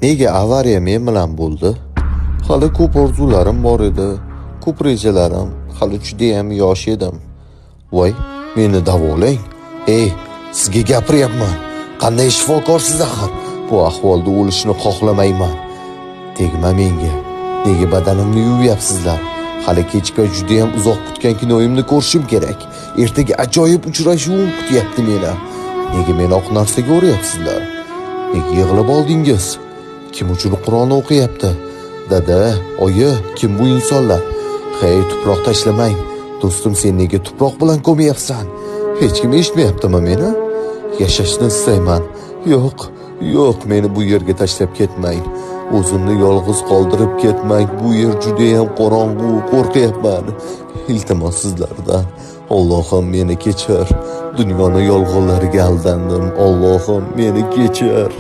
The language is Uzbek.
Nega avariya men bilan bo'ldi? Hali ko'p orzularim bor edi, ko'p rejalarim, hali judayam yosh edim. Voy, meni davolang. Ey, sizga gapiryapman. Qanday shifokorsiz axir? Bu ahvolda o'lishni xohlamayman. Tegma menga. Nega badanimni yuvyapsizlar? Hali kechga judayam uzoq kutgan kinoyimni ko'rishim kerak. Ertaga ajoyib uchrashuvim kutyapti meni. Nega meni oq narsaga o'rayapsizlar? Nega yig'lab oldingiz? Kim uchun Qur'on o'qiyapti? Dada, oyi, kim bu insonlar? Hey, tuproq tashlamang. Do'stim, sen nega tuproq bilan ko'myapsan? Hech kim eshitmayaptimi meni? Yashashni istayman. Yo'q, meni bu yerga tashlab ketmang. O'zimni yolg'iz qoldirib ketmang. Bu yer juda ham qorong'u, qo'rqyapman. Iltimos sizlardan. Allohim meni kechir. Dunyoning yolg'onlariga aldandim. Allohim meni kechir.